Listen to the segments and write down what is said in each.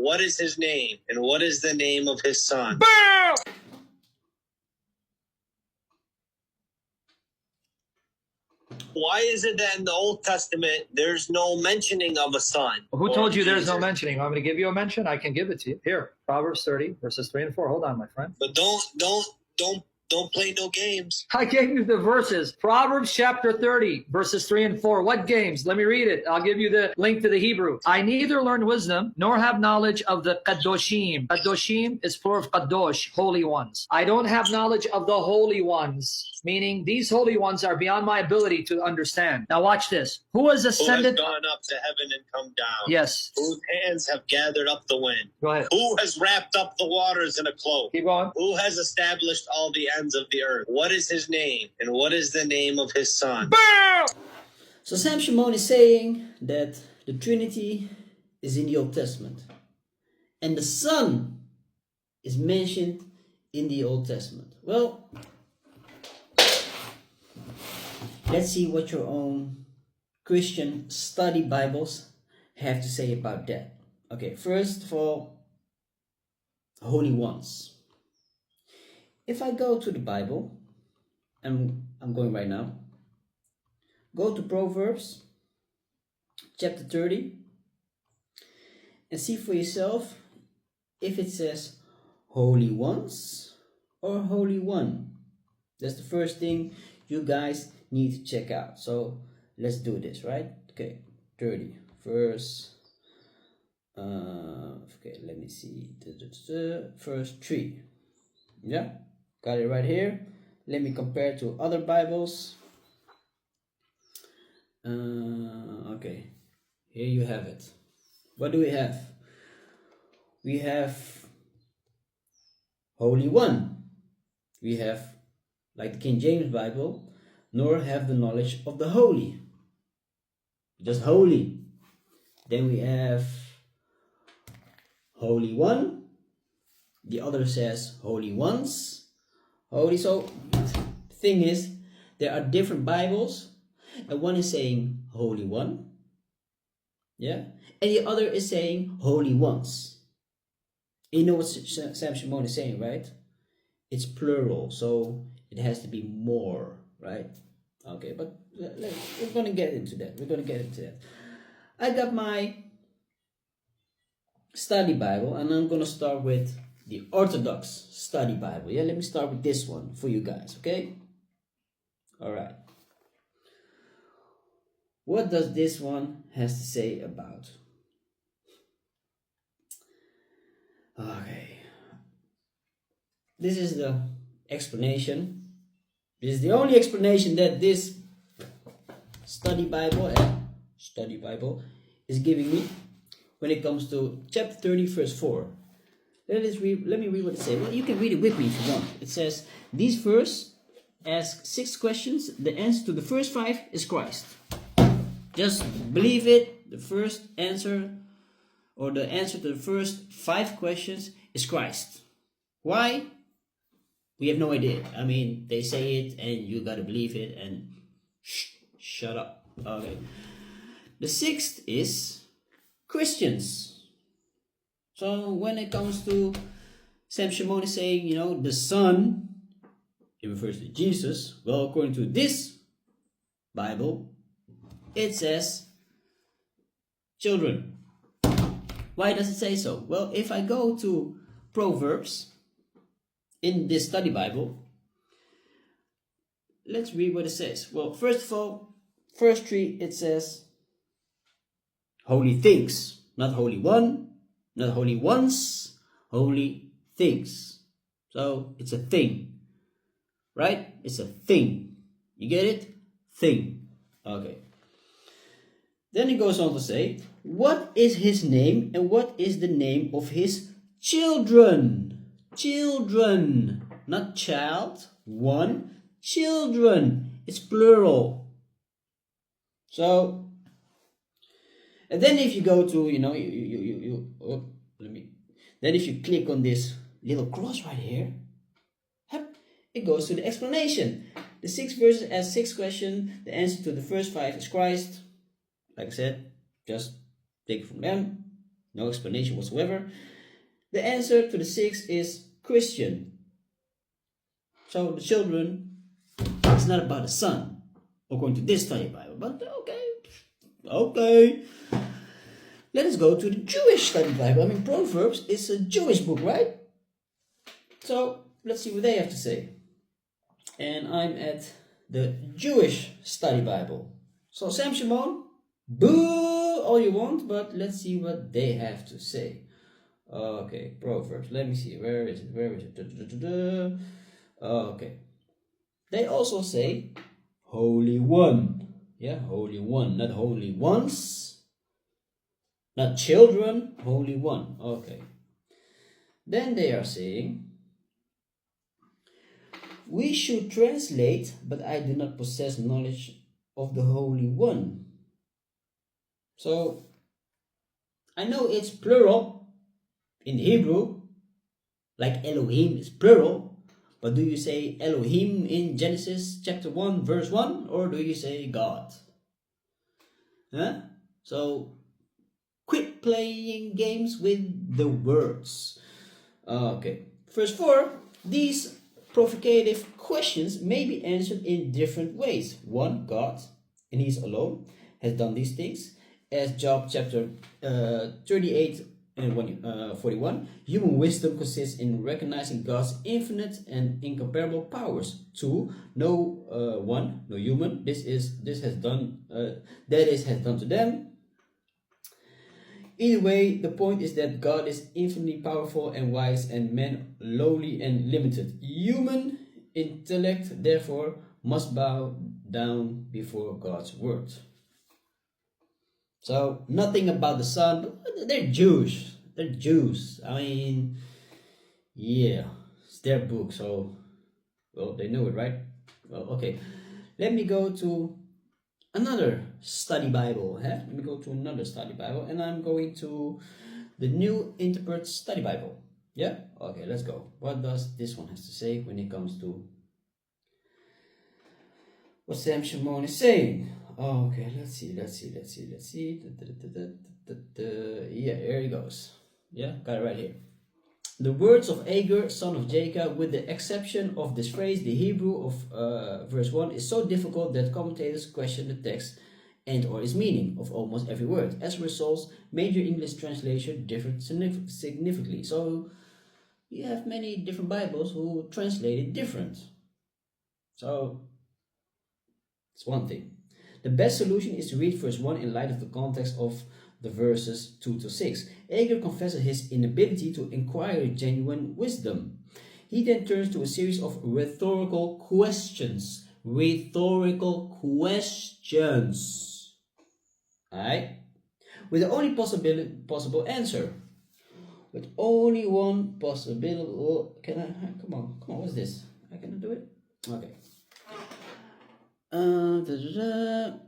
what is his name, and what is the name of his son? Bam! Why is it that in the Old Testament there's no mentioning of a son? Who told you there's no Jesus? mentioning? Want me to give you a mention? I can give it to you. Here, Proverbs 30, verses 3 and 4. Hold on, my friend. But don't play no games. I gave you the verses. Proverbs chapter 30, verses 3 and 4. What games? Let me read it. I'll give you the link to the Hebrew. I neither learned wisdom nor have knowledge of the Kadoshim. Kadoshim is plural of Kadosh, holy ones. I don't have knowledge of the holy ones, meaning these holy ones are beyond my ability to understand. Now watch this. Who has Who has ascended? gone up to heaven and come down? Yes. Whose hands have gathered up the wind? Go ahead. Who has wrapped up the waters in a cloak? Keep going. Who has established all the ends of the earth? What is his name, and what is the name of his son? Bam! So Shamoun is saying that the Trinity is in the Old Testament. And the Son is mentioned in the Old Testament. Well, let's see what your own Christian study Bibles have to say about that. Okay, first of all, holy ones. If I go to the Bible, and I'm going right now, go to Proverbs chapter 30 and see for yourself if it says holy ones or holy one. That's the first thing you guys need to check out. So let's do this, right? Okay, 30 verse. Okay, let me see. Verse 3. Yeah, got it right here. Let me compare to other Bibles. Okay, here you have it. What do we have? We have Holy One. We have, like the King James Bible, nor have the knowledge of the holy. Just holy. Then we have Holy One. The other says Holy Ones. Holy. So the thing is, there are different Bibles, and one is saying Holy One, yeah, and the other is saying Holy Ones. You know what Shamoun is saying, right? It's plural, so it has to be more, right? Okay, but we're gonna get into that. I got my study Bible, and I'm gonna start with the Orthodox study Bible. Yeah, let me start with this one for you guys, okay? All right. What does this one has to say about? Okay. This is the explanation. This is the only explanation that this study Bible is giving me when it comes to chapter 30, verse 4. Let me read what it says. Well, you can read it with me if you want. It says, these verse ask 6 questions. The answer to the first 5 is Christ. Just believe it. The first answer, or the answer to the first 5 questions is Christ. Why? We have no idea. I mean, they say it and you gotta believe it and shut up. Okay. The 6th is Christians. So when it comes to Shamoun is saying, the Son, it refers to Jesus. Well, according to this Bible, it says children. Why does it say so? Well, if I go to Proverbs in this study Bible, let's read what it says. Well, first of all, verse 3, it says holy things, not holy one, not holy ones, holy things. So it's a thing, right? It's a thing. You get it? Thing. Okay. Then it goes on to say, what is his name and what is the name of his children? Children, not child, one, children. It's plural. So, and then if you go to, then if you click on this little cross right here, it goes to the explanation. The 6 verses ask 6 questions. The answer to the first 5 is Christ. Like I said, just take it from them. No explanation whatsoever. The answer to the 6 is Christian. So the children, it's not about the son, according to this study Bible. But okay. Let us go to the Jewish study Bible. I mean, Proverbs is a Jewish book, right? So let's see what they have to say. And I'm at the Jewish study Bible. So Sam Shamoun, boo all you want, but let's see what they have to say. Okay, Proverbs. Let me see. Where is it? Where is it? Okay. They also say Holy One. Yeah, Holy One, not Holy Ones. Not children, Holy One. Okay. Then they are saying, we should translate, but I do not possess knowledge of the Holy One. So, I know it's plural in Hebrew, like Elohim is plural, but do you say Elohim in Genesis chapter 1 verse 1, or do you say God? Huh? So, quit playing games with the words. Okay. Verse 4, these provocative questions may be answered in different ways. 1, God, and He's alone, has done these things. As Job chapter 38 and 41, human wisdom consists in recognizing God's infinite and incomparable powers. 2, no human. This has done to them. Either way, the point is that God is infinitely powerful and wise, and man lowly and limited. Human intellect, therefore, must bow down before God's word. So, nothing about the Son, but they're Jewish. They're Jews. I mean, yeah, it's their book, so, well, they know it, right? Well, okay. Let me go to another study Bible. Let me go to another study Bible, and I'm going to the New Interpret Study Bible. Yeah? Okay, let's go. What does this one have to say when it comes to what Sam Shamoun is saying? Okay, let's see. Yeah, here he goes. Yeah, got it right here. The words of Agur, son of Jacob, with the exception of this phrase, the Hebrew of verse 1 is so difficult that commentators question the text and or its meaning of almost every word. As a result, major English translation differed significantly. So you have many different Bibles who translate it different. So it's one thing. The best solution is to read verse 1 in light of the context of the verses 2 to 6. Agur confesses his inability to acquire genuine wisdom. He then turns to a series of rhetorical questions. Alright? With the only possible answer. With only one possible... Come on, what's this? I cannot do it? Okay. The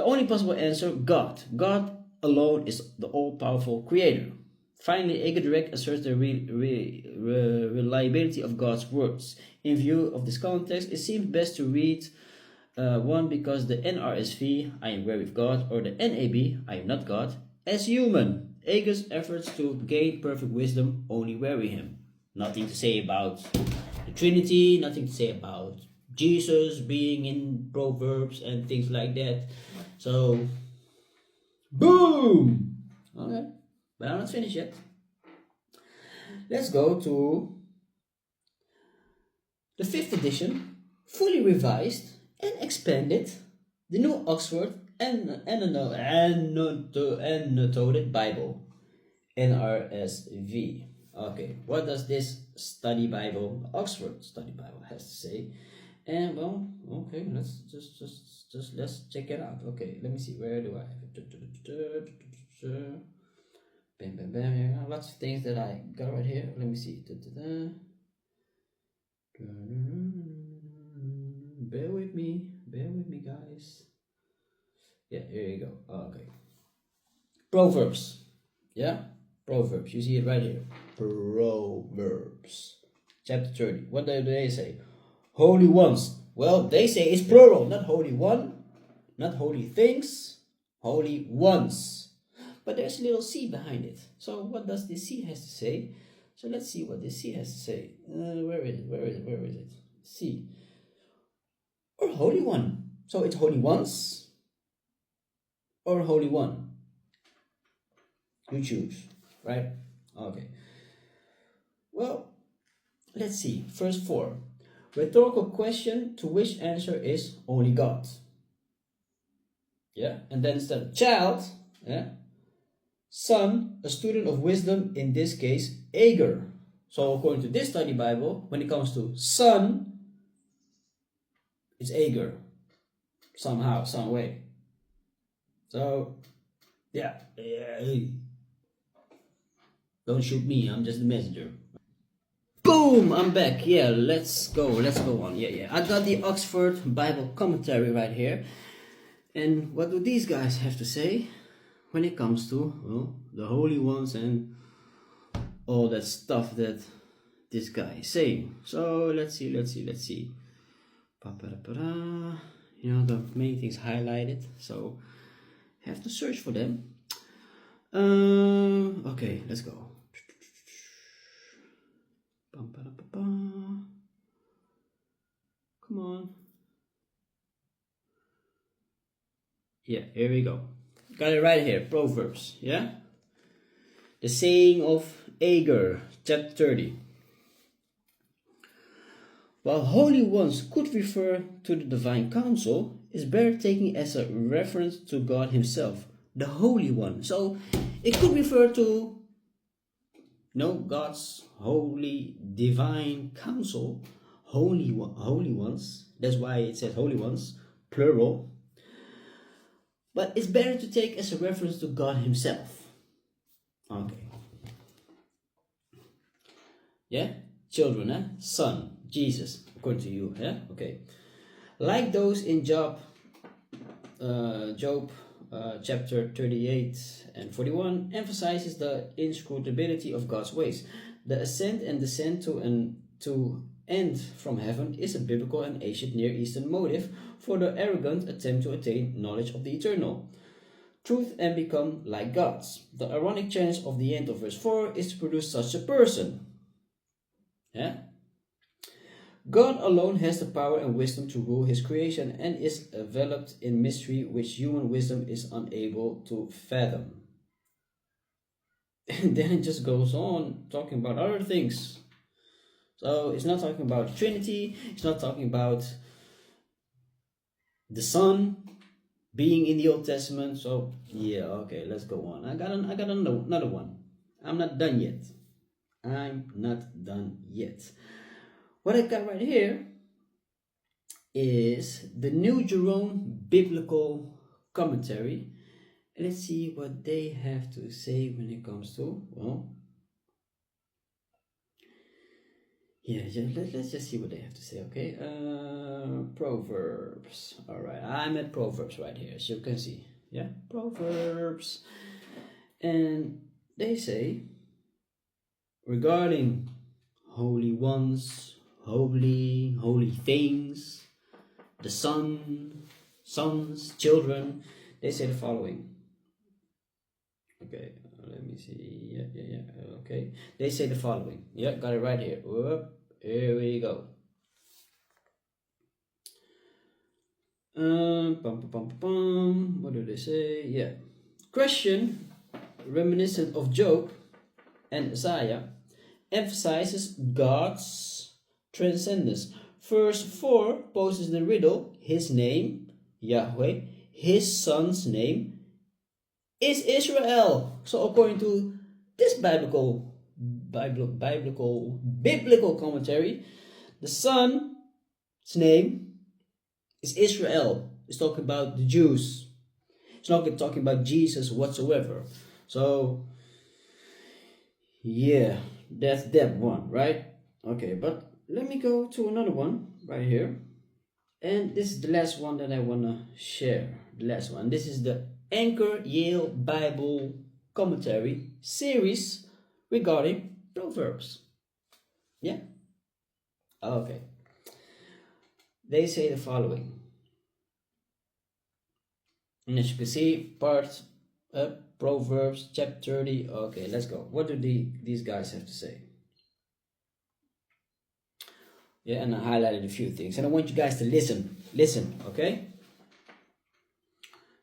only possible answer, God. God alone is the all-powerful creator. Finally, Agur direct asserts the reliability of God's words. In view of this context, it seems best to read 1 because the NRSV, I am where with God, or the NAB, I am not God, as human. Agur's efforts to gain perfect wisdom only weary him. Nothing to say about the Trinity, nothing to say about Jesus being in Proverbs and things like that. So, boom! Okay, but I'm not finished yet. Let's go to the 5th edition, fully revised and expanded, the New Oxford and annotated Bible, NRSV. Okay, what does this study Bible, Oxford Study Bible, has to say? And well, okay, let's let's check it out. Okay, let me see, where do I have it? Bam, bam, bam. Here, lots of things that I got right here. Let me see. Bear with me, guys. Yeah, here you go. Okay. Proverbs. Yeah, Proverbs. You see it right here. Proverbs, chapter 30. What do they say? Holy ones. Well, they say it's plural, not holy one, not holy things, holy ones. but there's a little C behind it. So what does this C has to say? So let's see what this C has to say. Where is it? C. Or Holy One. So it's Holy Ones or Holy One. You choose, right? Okay. Well, let's see. Verse 4. Rhetorical question to which answer is only God. Yeah, and then it's the child, yeah, son, a student of wisdom, in this case, Agar. So according to this study Bible, when it comes to son, it's Agar, somehow, some way. So, yeah, hey, don't shoot me, I'm just the messenger. Boom, I'm back. Yeah, let's go on. Yeah, I got the Oxford Bible commentary right here. And what do these guys have to say when it comes to, well, the holy ones and all that stuff that this guy is saying? So let's see. You know, the main things highlighted, so have to search for them. Okay, let's go. Come on. Yeah, here we go. Got it right here. Proverbs, yeah? The saying of Agar, chapter 30. While holy ones could refer to the divine council, it's better taking as a reference to God himself, the Holy One. So it could refer to, God's holy divine council, holy ones. That's why it says holy ones, plural. But it's better to take as a reference to God himself. Okay. Yeah? Children, son, Jesus, according to you, yeah? Okay. Like those in Job chapter 38 and 41 emphasizes the inscrutability of God's ways. The ascent and descent to end from heaven is a biblical and ancient Near Eastern motive for the arrogant attempt to attain knowledge of the eternal truth and become like gods. The ironic chance of the end of verse 4 is to produce such a person. Yeah? God alone has the power and wisdom to rule his creation and is enveloped in mystery which human wisdom is unable to fathom. And then it just goes on talking about other things. So it's not talking about the Trinity, it's not talking about the Son being in the Old Testament. So yeah, okay, let's go on. I got another one. I'm not done yet. What I got right here is the New Jerome Biblical Commentary. And let's see what they have to say when it comes to, well, yeah, let's just see what they have to say, okay? Proverbs. All right, I'm at Proverbs right here, as you can see. Yeah, Proverbs. And they say, regarding holy ones, holy things, the sons, children, they say the following. Okay, let me see. Yeah. Okay, they say the following. Yeah, got it right here. Whoop, here we go. What do they say? Yeah, question reminiscent of Job and Isaiah emphasizes God's transcendence. Verse 4 poses the riddle, his name, Yahweh, his son's name is Israel. So according to this biblical commentary, the son's name is Israel. It's talking about the Jews. It's not talking about Jesus whatsoever. So yeah, that's that one, right? Okay, but let me go to another one right here. And this is the last one that I want to share. The last one. This is the Anchor Yale Bible Commentary series regarding Proverbs. Yeah? Okay. They say the following. And as you can see, part Proverbs chapter 30. Okay, let's go. What do these guys have to say? Yeah, and I highlighted a few things, and I want you guys to listen. Listen, okay?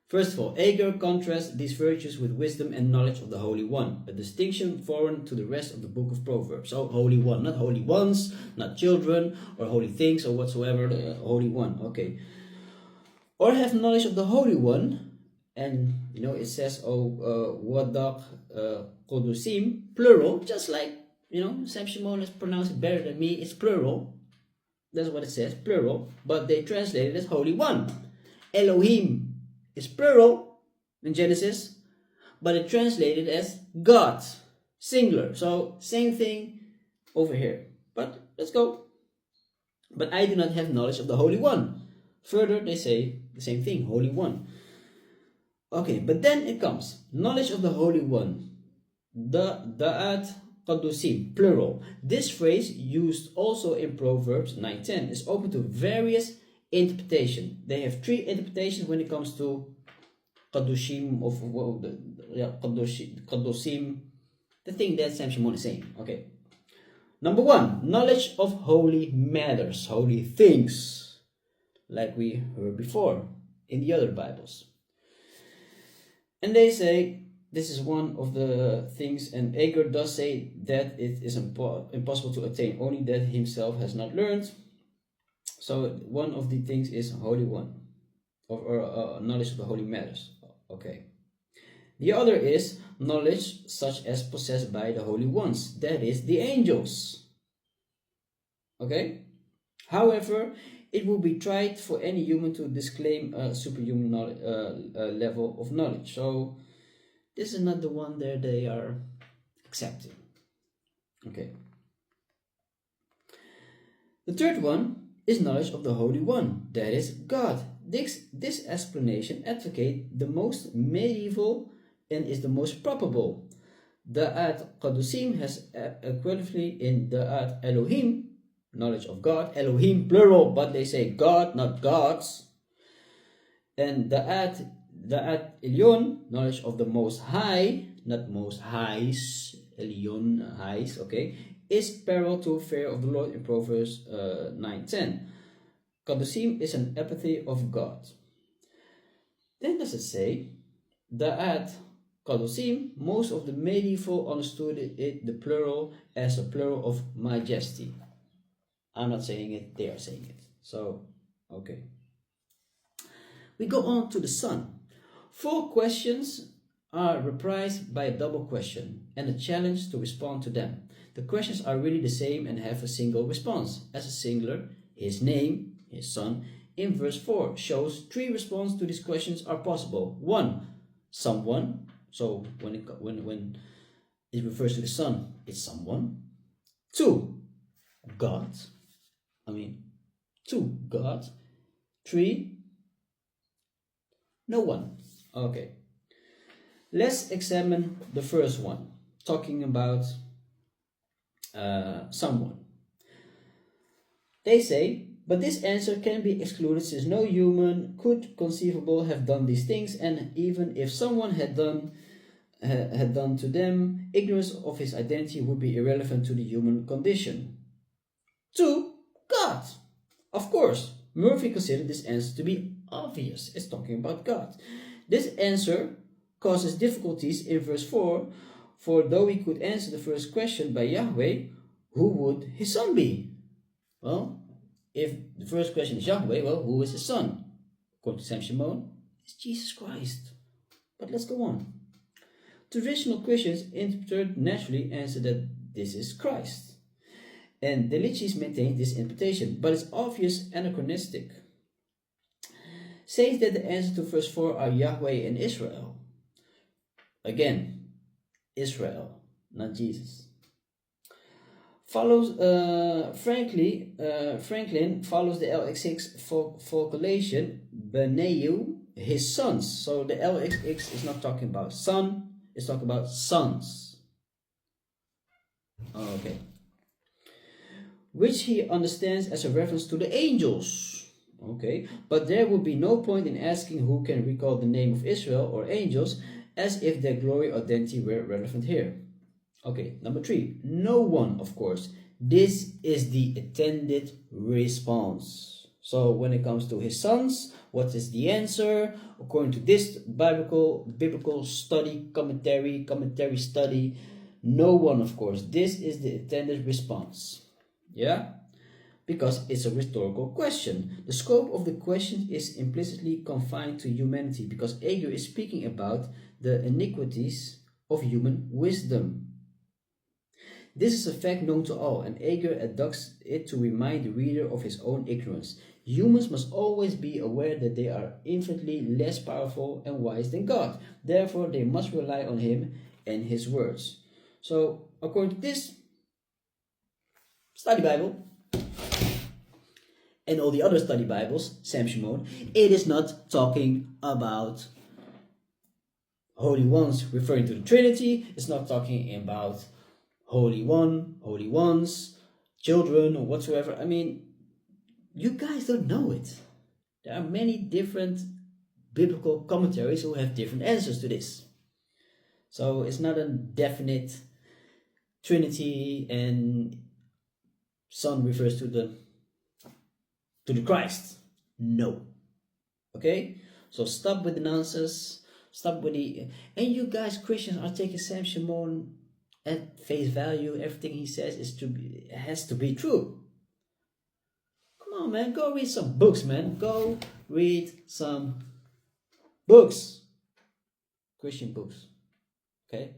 First of all, Agur contrasts these virtues with wisdom and knowledge of the Holy One, a distinction foreign to the rest of the book of Proverbs. So, Holy One, not holy ones, not children, or holy things, or whatsoever, the Holy One, okay. Or have knowledge of the Holy One, and, you know, it says, Wadak Kodusim, plural, just like, you know, Sam Shamoun has pronounced it better than me, it's plural. That's what it says, plural, but they translate it as Holy One. Elohim is plural in Genesis, but it translated as God, singular. So same thing over here. But let's go. But I do not have knowledge of the Holy One. Further, they say the same thing, Holy One. Okay, but then it comes knowledge of the Holy One. Da'at Qadusim, plural. This phrase, used also in Proverbs 9:10, is open to various interpretation. They have three interpretations when it comes to Qadushim of Qadusim, the thing that Sam Shamoun is saying. Okay. Number one, knowledge of holy matters, holy things, like we heard before in the other Bibles. And they say this is one of the things, and Agur does say that it is impossible to attain, only that himself has not learned. So one of the things is Holy One, or knowledge of the holy matters. Okay. The other is knowledge such as possessed by the holy ones, that is, the angels. Okay. However, it will be tried for any human to disclaim a superhuman knowledge, level of knowledge. So this is not the one that they are accepting. Okay. The third one is knowledge of the Holy One, that is God. This explanation advocates the most medieval and is the most probable. Da'at Qadusim has equivalently in Da'at Elohim, knowledge of God, Elohim plural, but they say God, not gods. And Da'at Elyon, knowledge of the Most High, not Most Highs, Elyon, highs, okay, is parallel to fear of the Lord in Proverbs 9:10. Qadusim is an epithet of God. Then does it say, Da'at Qadusim, most of the medieval understood it, the plural, as a plural of majesty. I'm not saying it, they are saying it. So, okay. We go on to the Son. 4 questions are reprised by a double question and a challenge to respond to them. The questions are really the same and have a single response. As a singular, his name, his son, in verse 4 shows 3 responses to these questions are possible. 1, someone. So when it refers to the son, it's someone. 2, God. 2, God. 3, no one. Okay. Let's examine the first one, talking about someone. They say, but this answer can be excluded since no human could conceivable have done these things, and even if someone had done to them, ignorance of his identity would be irrelevant to the human condition. 2, God. Of course, Murphy considered this answer to be obvious. It's talking about God. This answer causes difficulties in verse 4, for though he could answer the first question by Yahweh, who would his son be? Well, if the first question is Yahweh, well, who is his son? According to Sam Shamoun, it's Jesus Christ. But let's go on. Traditional Christians interpret naturally answer that this is Christ. And Delitzsch's maintains this interpretation, but it's obvious anachronistic. Says that the answer to verse 4 are Yahweh and Israel. Again, Israel, not Jesus. Follows Franklin follows the LXX vocalization Beneu, his sons. So the LXX is not talking about son, it's talking about sons. Okay. Which he understands as a reference to the angels. Okay, but there would be no point in asking who can recall the name of Israel or angels, as if their glory or identity were relevant here. Okay, number 3, no one, of course. This is the intended response. So when it comes to his sons, what is the answer? According to this biblical study, commentary study, no one, of course. This is the intended response. Yeah? Because it's a rhetorical question. The scope of the question is implicitly confined to humanity, because Agur is speaking about the iniquities of human wisdom. This is a fact known to all, and Agur adducts it to remind the reader of his own ignorance. Humans must always be aware that they are infinitely less powerful and wise than God. Therefore, they must rely on him and his words. So, according to this study Bible, and all the other study Bibles, Sam Shamoun, it is not talking about holy ones referring to the Trinity. It's not talking about Holy One, Holy Ones, children, or whatsoever. I mean, you guys don't know it. There are many different biblical commentaries who have different answers to this. So it's not a definite Trinity and Son refers to the Christ. No. Okay? So stop with the nonsense. Stop with the... And you guys, Christians, are taking Sam Shamoun at face value. Everything he says has to be true. Come on, man. Go read some books, man. Go read some books. Christian books. Okay?